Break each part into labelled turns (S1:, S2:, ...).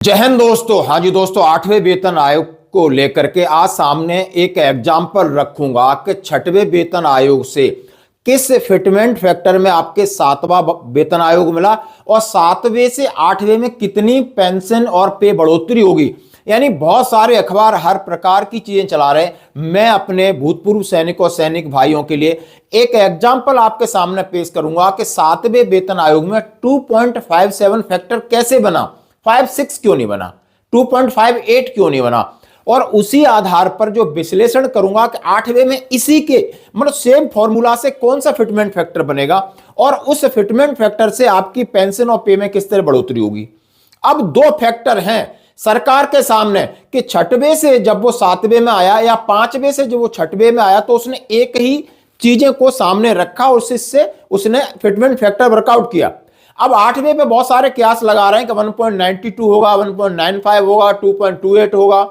S1: जय हिंद दोस्तों। हाँ जी दोस्तों, 8वें वेतन आयोग को लेकर के आज सामने एक एग्जाम्पल रखूंगा कि 6वें वेतन आयोग से किस फिटमेंट फैक्टर में आपके 7वां वेतन आयोग मिला और 7वें से 8वें में कितनी पेंशन और पे बढ़ोतरी होगी। यानी बहुत सारे अखबार हर प्रकार की चीजें चला रहे हैं। मैं अपने भूतपूर्व सैनिक और सैनिक भाइयों के लिए एक एग्जाम्पल आपके सामने पेश करूंगा कि 7वें वेतन आयोग में 2.57 फैक्टर कैसे बना, 5.6 क्यों नहीं बना, 2.58 क्यों नहीं बना, और उसी आधार पर जो विश्लेषण करूंगा कि 8वें में इसी के मतलब सेम फॉर्मूला से कौन सा फिटमेंट फैक्टर बनेगा और उस फिटमेंट फैक्टर से आपकी पेंशन और पे में किस तरह बढ़ोतरी होगी। अब दो फैक्टर हैं सरकार के सामने कि 6वें से जब वो 7वें में आया या 5वें से जब वो 6वें में आया तो उसने एक ही चीजें को सामने रखा और उससे उसने फिटमेंट फैक्टर वर्कआउट किया। अब 8वें पे बहुत सारे क्यास लगा रहे हैं कि 1.92 होगा, 1.95 होगा, 2.28 होगा।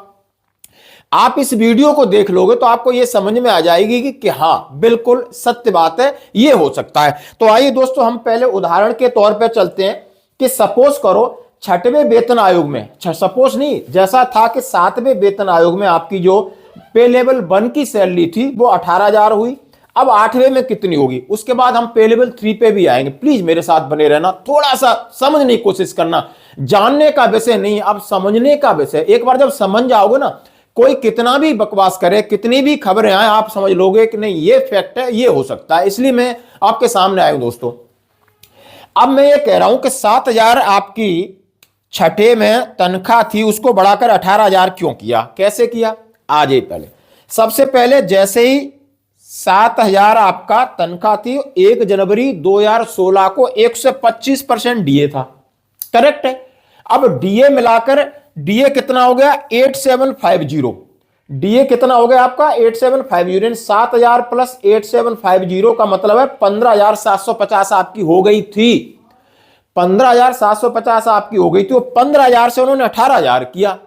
S1: आप इस वीडियो को देख लोगे तो आपको यह समझ में आ जाएगी कि हाँ बिल्कुल सत्य बात है, यह हो सकता है। तो आइए दोस्तों हम पहले उदाहरण के तौर पे चलते हैं कि सपोज करो 6वें वेतन आयोग में, सपोज नहीं, जैसा था कि 7वें वेतन आयोग में आपकी जो पे लेवल 1 की सैलरी थी वो 18,000 हुई। अब 8वें में कितनी होगी, उसके बाद हम पे लेवल 3 पे भी आएंगे। प्लीज मेरे साथ बने रहना, थोड़ा सा समझने की कोशिश करना। जानने का विषय नहीं, अब समझने का विषय। एक बार जब समझ जाओगे ना, कोई कितना भी बकवास करे, कितनी भी खबरें आए, आप समझ लोगे कि नहीं ये फैक्ट है, ये हो सकता है। इसलिए मैं आपके सामने आया हूं दोस्तों। अब मैं ये कह रहा हूं कि 7,000 आपकी 6ठे में तनख्वाह थी, उसको बढ़ाकर 18,000 क्यों किया, कैसे किया, आ जाइए। पहले सबसे पहले जैसे ही 7,000 आपका तनख्वाह थी, 1 जनवरी 2016 को 125% डीए था, करेक्ट है। अब डीए मिलाकर डीए कितना हो गया 8750, डीए कितना हो गया आपका 8750, 7,000 प्लस 8750 का मतलब है 15,750 आपकी हो गई थी। 15,750 आपकी हो गई थी। वो 15,000 से उन्होंने 18,000 किया,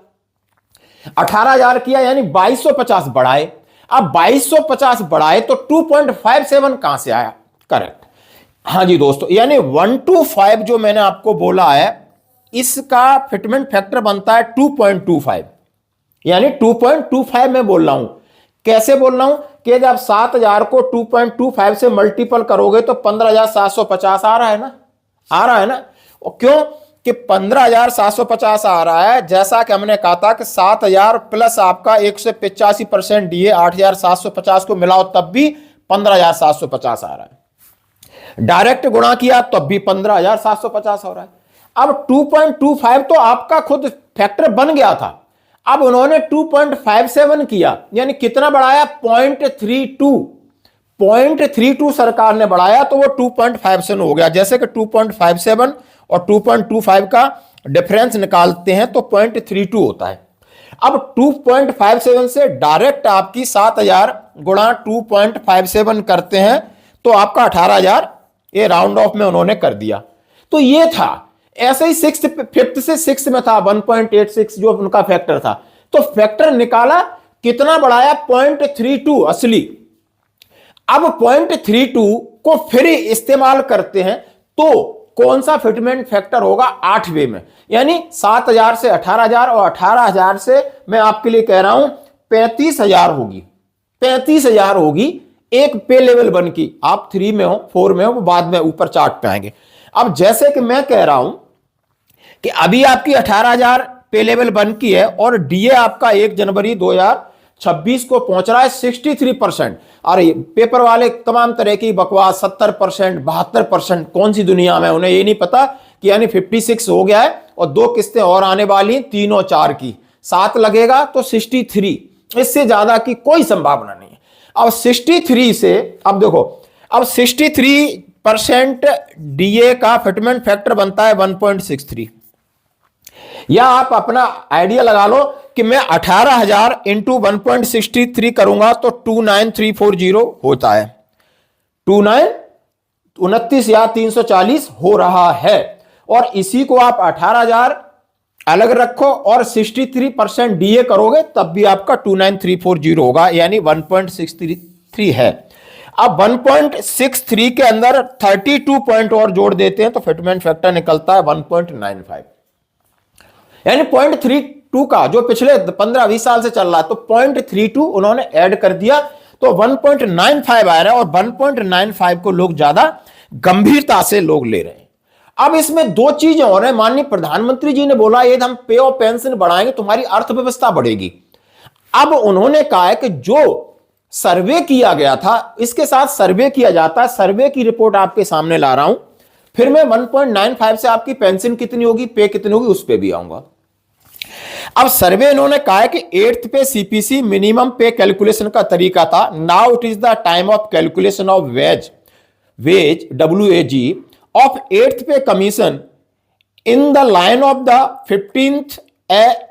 S1: 18,000 किया यानी 2,250 बढ़ाए। अब 2,250 बढ़ाए तो 2.57 कहां से आया, करेक्ट। हाँ जी दोस्तों, यानी 125 जो मैंने आपको बोला है इसका फिटमेंट फैक्टर बनता है 2.25, यानी 2.25 में बोल रहा हूं। कैसे बोल रहा हूं कि जब 7,000 को 2.25 से मल्टीपल करोगे तो 15,750 आ रहा है ना, आ रहा है ना। और क्यों कि 15,750 आ रहा है, जैसा कि हमने कहा था कि 7,000 प्लस आपका 185% डीए 8,750 को मिलाओ तब भी 15,750 आ रहा है। डायरेक्ट गुणा किया तब भी 15,750 हो रहा है। अब 2.25 तो आपका खुद फैक्टर बन गया था। अब उन्होंने 2.57 किया, यानी कितना बढ़ाया 0.32 सरकार ने बढ़ाया तो वो 2.57 हो गया। जैसे कि 2.57 और 2.25 का डिफरेंस निकालते हैं तो 0.32 होता है। अब 2.57 से डायरेक्ट आपकी 7,000 गुणा 2.57 करते हैं तो आपका 18,000, ये राउंड ऑफ में उन्होंने कर दिया। तो ये था। ऐसे ही 5th से 6th में था 1.86 जो उनका फैक्टर था, तो फैक्टर निकाला, कितना बढ़ाया 0.32 असली। अब 0.32 को फिर इस्तेमाल करते हैं तो कौन सा फिटमेंट फैक्टर होगा 8वें में, यानी 7,000 से 18,000 और 18,000 से मैं आपके लिए कह रहा हूं 35,000 होगी, 35,000 होगी एक पे लेवल 1 की। आप 3 में हो 4 में हो, बाद में ऊपर चार्ट पे आएंगे। अब जैसे कि मैं कह रहा हूं कि अभी आपकी 18,000 पे लेवल 1 की है और डीए आपका 1 जनवरी 2026 को पहुंच रहा है 63%। और पेपर वाले तमाम तरह की बकवास 70%, 72%, कौन सी दुनिया में, उन्हें ये नहीं पता कि यानी 56 हो गया है और 2 किस्तें और आने वाली, 3 और 4 की 7 लगेगा तो 63, इससे ज्यादा की कोई संभावना नहीं है। अब 63 से, अब देखो, अब 63% डीए का फिटमेंट फैक्टर बनता है 1.63, या आप अपना आइडिया लगा लो कि मैं 18,000 इंटू 1.63 करूंगा तो 29,340 होता है, 29 या 340 हो रहा है। और इसी को आप 18,000 अलग रखो और 63% डीए करोगे तब भी आपका 29,340 होगा, यानी 1.63 है। अब 1.63 के अंदर 32 पॉइंट और जोड़ देते हैं तो फिटमेंट फैक्टर निकलता है 1.95। यानी 0.32 का जो पिछले 15-20 साल से चल रहा है, तो 0.32 उन्होंने ऐड कर दिया, तो 1.95 आ रहा है, और 1.95 को लोग ज्यादा गंभीरता से लोग ले रहे हैं। अब इसमें दो चीजें हो रही हैं। माननीय प्रधानमंत्री जी ने बोला ये हम पे और पेंशन बढ़ाएंगे, तुम्हारी अर्थव्यवस्था बढ़ेगी। अब उन्होंने कहा है कि जो सर्वे किया गया था, इसके साथ सर्वे किया जाता है, सर्वे की रिपोर्ट आपके सामने ला रहा हूं, फिर मैं 1.95 से आपकी पेंशन कितनी होगी, पे कितनी होगी, उस पे भी आऊंगा। अब सर्वे इन्होंने कहा है कि 8th पे सीपीसी मिनिमम पे कैलकुलेशन का तरीका था। Now it is the time of calculation of ways WAG of 8th पे commission in the line of the 15th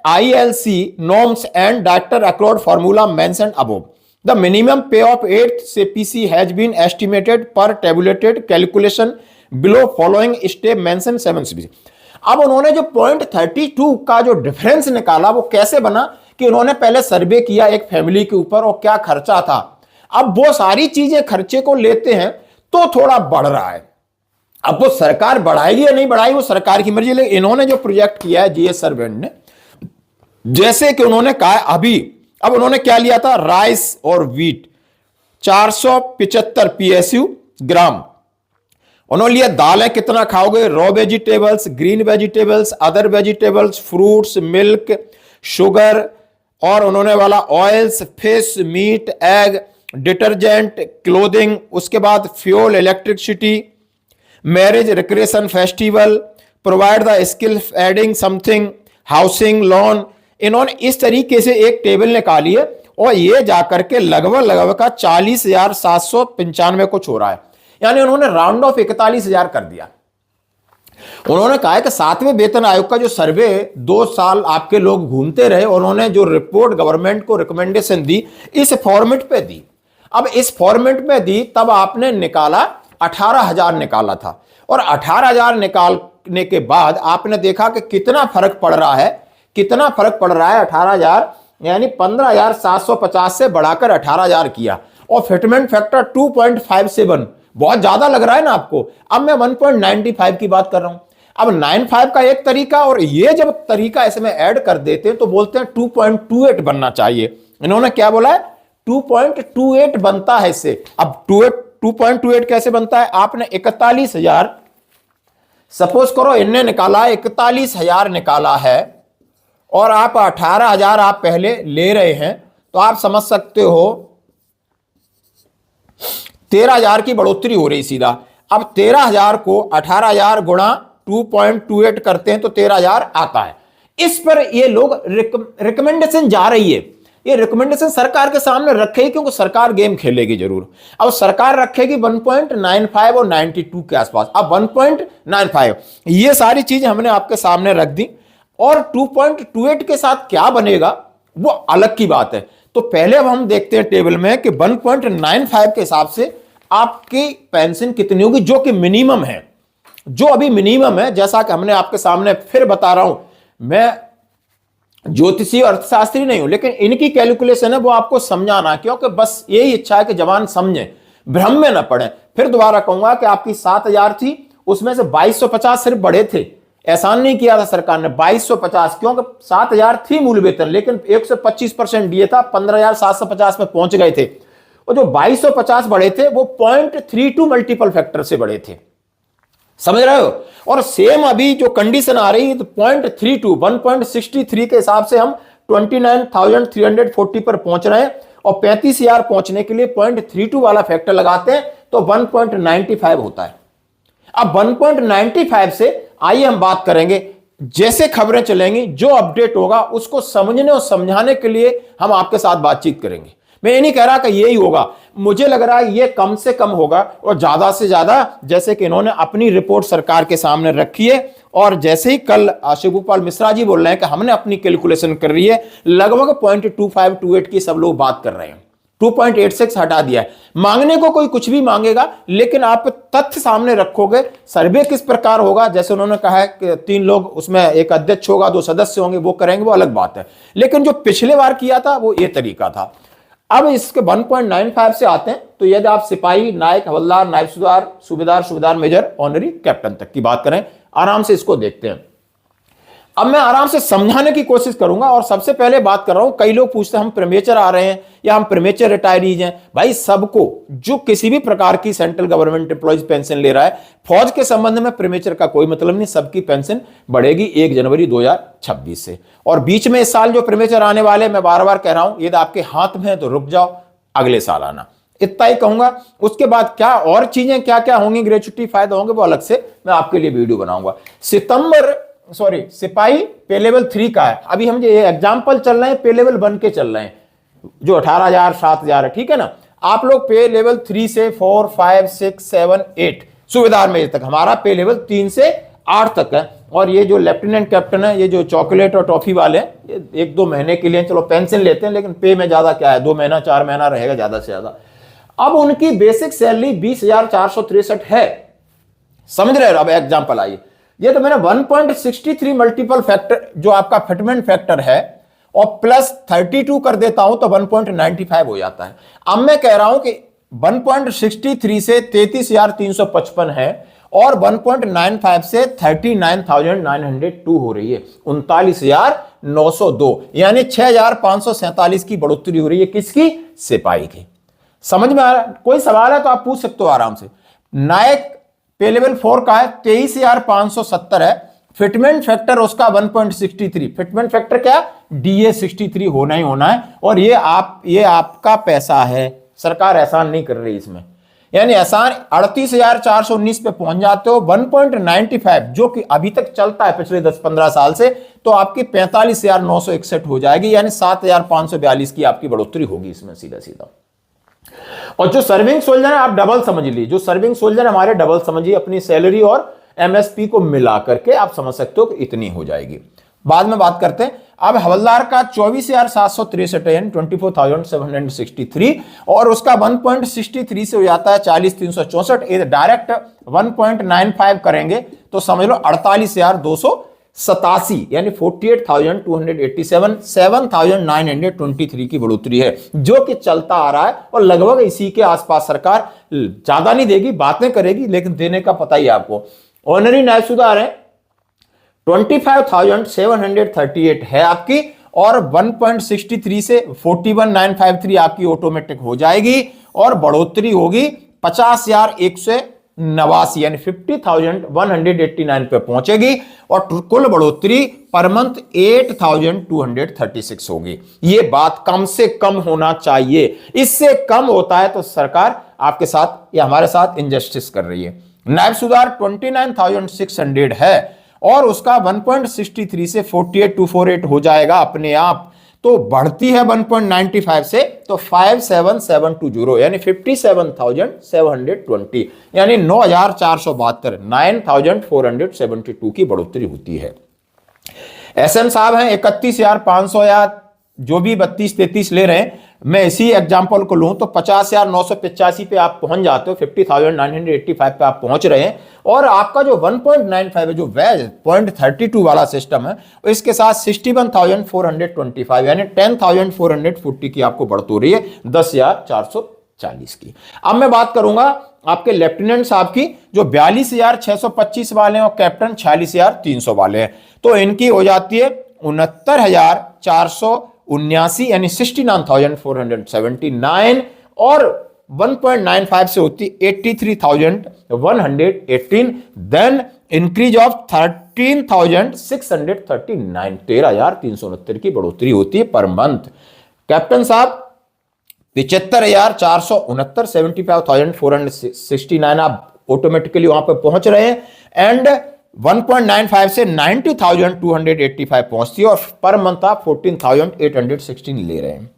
S1: ILC norms and director accord formula mentioned above. The minimum pay of 8th CPC has been estimated per tabulated calculation below following step mentioned 7 CPC. अब उन्होंने जो 0.32 का जो difference निकाला वो कैसे बना कि उन्होंने पहले सर्वे किया एक फैमिली के ऊपर और क्या खर्चा था। अब वो सारी चीजें खर्चे को लेते हैं तो थोड़ा बढ़ रहा है। अब वो सरकार बढ़ाएगी या नहीं बढ़ाएगी वो सरकार की मर्जी। लेकिन इन्होंने जो प्रोजेक्ट किया है जीएस सर्वेंट ने, जैसे कि उन्होंने कहा अभी, अब उन्होंने क्या लिया था, राइस और व्हीट 475 PSU ग्राम। उन्होंने लिया दालें कितना खाओगे, raw vegetables, green vegetables, other vegetables, fruits, milk, sugar, और उन्होंने वाला oils, fish, meat, egg, detergent, clothing, उसके बाद fuel, electricity, marriage, recreation, festival, provide the skill adding something, housing, loan. इन्होंने इस तरीके से एक टेबल निकाली है और ये जाकर के लगभग का 40,795 कुछ हो रहा है। यानी उन्होंने राउंड ऑफ 41,000 कर दिया। उन्होंने कहा है कि 7वें वेतन आयोग का जो सर्वे 2 साल आपके लोग घूमते रहे, उन्होंने जो रिपोर्ट गवर्नमेंट को रिकमेंडेशन दी इस फॉर्मेट पे दी। अब इस फॉर्मेट में दी तब आपने निकाला 18,000 निकाला था, और 18,000 निकालने के बाद आपने देखा कि कितना फर्क पड़ रहा है, कितना फर्क पड़ रहा है। 18,000 यानी 15,750 से बढ़ाकर 18,000 किया, और फिटमेंट फैक्टर 2.57, बहुत ज्यादा लग रहा है ना आपको। अब मैं 1.95 की बात कर रहा हूं। अब 95 का एक तरीका, और ये जब तरीका इसमें ऐड कर देते हैं तो बोलते हैं 2.28 बनना चाहिए। इन्होंने क्या बोला है, 2.28 बनता है इससे। अब 2.28 कैसे बनता है, आपने 41,000 सपोज करो इनने निकाला 41,000 निकाला है, और आप 18,000 आप पहले ले रहे हैं, तो आप समझ सकते हो 13,000 की बढ़ोतरी हो रही सीधा। अब 13,000 को 18,000 गुणा 2.28 करते हैं तो 13,000 आता है। इस पर ये लोग रिकमेंडेशन जा रही है, ये रिकमेंडेशन सरकार के सामने रखेगी, क्योंकि सरकार गेम खेलेगी जरूर। अब सरकार रखेगी 1.95 और 92 के आसपास। अब 1.95 ये सारी चीजें हमने आपके सामने रख दी, और 2.28 के साथ क्या बनेगा वो अलग की बात है। तो पहले अब हम देखते हैं टेबल में कि 1.95 के हिसाब से आपकी पेंशन कितनी होगी, जो कि मिनिमम है, जो अभी मिनिमम है। जैसा कि हमने आपके सामने फिर बता रहा हूं, मैं ज्योतिषी और अर्थशास्त्री नहीं हूं, लेकिन इनकी कैलकुलेशन है वो आपको समझाना, क्योंकि बस यही इच्छा है कि जवान समझे, भ्रम में ना पड़े। फिर दोबारा कहूंगा कि आपकी 7,000 थी, उसमें से 2,250 सिर्फ बढ़े थे। एहसान नहीं किया था सरकार ने 2,250, क्योंकि 7,000 थी मूल वेतन, लेकिन 125% दिए था, 15,750 में पहुंच गए थे। और जो 2,250 बढ़े थे वो 0.32 मल्टीपल फैक्टर से बढ़े थे, समझ रहे हो। और सेम अभी जो कंडीशन आ रही है तो 0.32 1.63 के हिसाब से हम 29,340 पर पहुंच रहे हैं, और 35,000 पहुंचने के लिए 0.32 वाला फैक्टर लगाते हैं तो 1.95 होता है। अब 1.95 से आइए हम बात करेंगे, जैसे खबरें चलेंगी, जो अपडेट होगा उसको समझने और समझाने के लिए हम आपके साथ बातचीत करेंगे। मैं ये नहीं कह रहा कि यही होगा, मुझे लग रहा है ये कम से कम होगा, और ज्यादा से ज्यादा, जैसे कि इन्होंने अपनी रिपोर्ट सरकार के सामने रखी है, और जैसे ही कल शिवगोपाल मिश्रा जी बोल रहे हैं कि हमने अपनी कैलकुलेशन कर रही है, लगभग 0.2528 की सब लोग बात कर रहे हैं। 2.86 हटा दिया है। मांगने को कोई कुछ भी मांगेगा, लेकिन आप तथ्य सामने रखोगे, सर्वे किस प्रकार होगा, जैसे उन्होंने कहा है कि 3 लोग उसमें, एक अध्यक्ष होगा, 2 सदस्य होंगे, वो करेंगे, वो अलग बात है। लेकिन जो पिछले बार किया था वो ये तरीका था। अब इसके 1.95 से आते हैं, तो यदि आप सिपाही, नायक, हवलदार, नायब सूबेदार, सूबेदार मेजर, ऑनरी, कैप्टन तक की बात करें, आराम से इसको देखते हैं। अब मैं आराम से समझाने की कोशिश करूंगा। और सबसे पहले बात कर रहा हूं, कई लोग पूछते हैं हम प्रीमेचर आ रहे हैं या हम प्रीमेचर रिटायरीज हैं। भाई सबको जो किसी भी प्रकार की सेंट्रल गवर्नमेंट एम्प्लॉयज पेंशन ले रहा है, फौज के संबंध में प्रीमेचर का कोई मतलब नहीं, सबकी पेंशन बढ़ेगी 1 जनवरी 2026 से। और बीच में इस साल जो प्रीमेचर आने वाले, मैं बार बार कह रहा हूं, यदि आपके हाथ में है तो रुक जाओ, अगले साल आना। इतना ही कहूंगा। उसके बाद क्या और चीजें क्या क्या होंगी, ग्रेचुटी फायदा होंगे, वो अलग से मैं आपके लिए वीडियो बनाऊंगा। सिपाही पे लेवल 3 का है। अभी हम ये एग्जाम्पल चल रहे हैं, पे लेवल 1 के चल रहे हैं, जो 18,000 7,000 है, ठीक है ना। आप लोग पे लेवल 3 से 4 5 6 7 8 सुबेदार मेजर तक, हमारा पे लेवल 3 से 8 तक है। और ये जो लेफ्टिनेंट कैप्टन है, ये जो चॉकलेट और टॉफी वाले हैं, ये 1-2 महीने के लिए चलो पेंशन लेते हैं, लेकिन पे में ज्यादा क्या है, 2 महीना 4 महीना रहेगा ज्यादा से ज्यादा। अब उनकी बेसिक सैलरी 20,463 है, समझ रहे हो। अब एग्जाम्पल आइए, ये तो मैंने 1.63 मल्टीपल फैक्टर जो आपका फिटमेंट फैक्टर है और प्लस 32 कर देता हूं तो 1.95 हो जाता है। अब मैं कह रहा हूं कि 1.63 से 33,355 है और 1.95 से 39,902 हो रही है, 39,902, यानी 6,547 की बढ़ोतरी हो रही है। किसकी? सिपाही की। समझ में आ रहा है? कोई सवाल है तो आप पूछ सकते हो आराम से। नायक पे लेवल 4 का है, 23,570 है। फिटमेंट फैक्टर उसका 1.63। फिटमेंट फैक्टर क्या? DA 63 होना ही होना है। और ये आपका पैसा है, सरकार एहसान नहीं कर रही इसमें। यानी एहसान 38,419 पे पहुंच जाते हो, 1.95 जो कि अभी तक चलता है पिछले 10-15 साल से, तो आपकी 45,961 हो जाएगी, यानी 7,542 की आपकी बढ़ोतरी होगी इसमें सीधा सीधा। और जो सर्विंग सोल्जर है, आप डबल समझ लीजिए, जो सर्विंग सोल्जर हमारे डबल समझिए, अपनी सैलरी और MSP को मिला करके आप समझ सकते हो कि इतनी हो जाएगी। बाद में बात करते हैं। अब हवलदार का 24,763 यानी 24,763 और उसका 1.63 से हो जाता है 40,364। डायरेक्ट 1.95 करेंगे तो समझ लो 48,287 यानी 48,287, 7,923 की बढ़ोतरी है, जो कि चलता आ रहा है। और लगभग इसी के आसपास सरकार ज्यादा नहीं देगी, बातें करेगी, लेकिन देने का पता ही आपको। ऑनरी नायब सुधार है 25,738 है आपकी, और 1.63 से 41,953 आपकी ऑटोमेटिक हो जाएगी, और बढ़ोतरी होगी 50,189 यानी 50,189 पे पहुंचेगी, और कुल बढ़ोतरी पर मंथ 8,236 होगी। ये बात कम से कम होना चाहिए, इससे कम होता है तो सरकार आपके साथ या हमारे साथ इनजस्टिस कर रही है। नायब सुधार 29,600 है और उसका 1.63 से 48,248 हो जाएगा अपने आप, तो बढ़ती है 1.95 से तो 57,720 यानी 57,720 यानी 9,472 9,472 की बढ़ोतरी होती है। SM साहब हैं 31,500 या जो भी 32-33 ले रहे हैं, मैं इसी एग्जांपल को लूं तो 50,985 पे आप पहुंच जाते हो, 50,985 पे आप पहुंच रहे हैं। और आपका जो 1.95 है, जो वैज 0.32 वाला सिस्टम है, इसके साथ 61,425 यानी 10,440 की आपको बढ़त हो रही है, 10,440 की। अब मैं बात करूंगा आपके लेफ्टिनेंट साहब की, जो 42,625 वाले हैं और कैप्टन 46,300 वाले हैं, तो इनकी हो जाती है 69,479 यानी 69,479, और 1.95 से होती 83,118, देन इंक्रीज ऑफ 13,639 13,369 की बढ़ोतरी होती है पर मंथ। कैप्टन साहब 75,469 75,469 आप ऑटोमेटिकली वहां पर पहुंच रहे हैं, एंड 1.95 से 90,285 पहुंचती है, और पर मंथ आप 14,816 ले रहे हैं।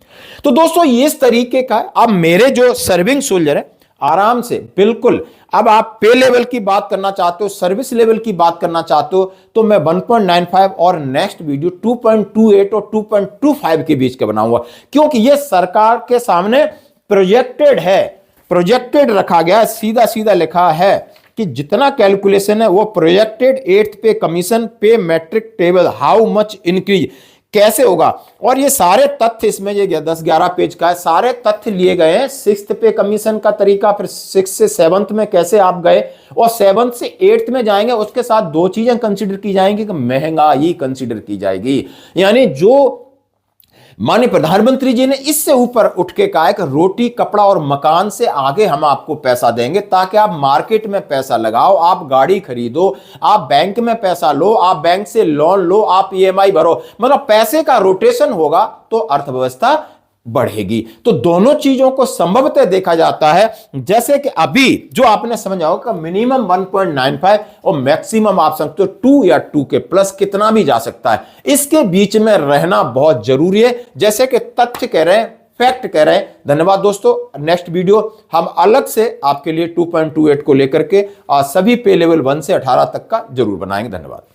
S1: तो दोस्तों ये इस तरीके का। अब मेरे जो सर्विंग सोल्जर है, आराम से बिल्कुल, अब आप पे लेवल की बात करना चाहते हो, सर्विस लेवल की बात करना चाहते हो, तो मैं 1.95 और नेक्स्ट वीडियो 2.28 और 2.25 के बीच का बनाऊंगा, क्योंकि ये सरकार के सामने प्रोजेक्टेड है, प्रोजेक्टेड रखा गया है, सीधा सीधा लिखा है कि जितना कैलकुलेशन है वो प्रोजेक्टेड 8th पे कमीशन पे matrix table how much increase, कैसे होगा। और ये सारे तथ्य इसमें ये 10-11 पेज का है, सारे तथ्य लिए गए हैं। 6th पे कमीशन का तरीका, फिर 6 से 7th में कैसे आप गए, और 7th से 8th में जाएंगे, उसके साथ दो चीजें कंसीडर की जाएंगी कि महंगाई कंसीडर की जाएगी। यानी जो माननीय प्रधानमंत्री जी ने इससे ऊपर उठ के कहा है कि रोटी कपड़ा और मकान से आगे हम आपको पैसा देंगे, ताकि आप मार्केट में पैसा लगाओ, आप गाड़ी खरीदो, आप बैंक में पैसा लो, आप बैंक से लोन लो, आप ईएमआई भरो, मतलब पैसे का रोटेशन होगा तो अर्थव्यवस्था बढ़ेगी। तो दोनों चीजों को संभवतः देखा जाता है। जैसे कि अभी जो आपने समझा होगा, मिनिमम 1.95 और मैक्सिमम आप समझते हो 2 या 2 के प्लस कितना भी जा सकता है, इसके बीच में रहना बहुत जरूरी है, जैसे कि तथ्य कह रहे हैं, फैक्ट कह रहे हैं। धन्यवाद दोस्तों। नेक्स्ट वीडियो हम अलग से आपके लिए 2.28 को लेकर के सभी पे लेवल 1 से 18 तक का जरूर बनाएंगे। धन्यवाद।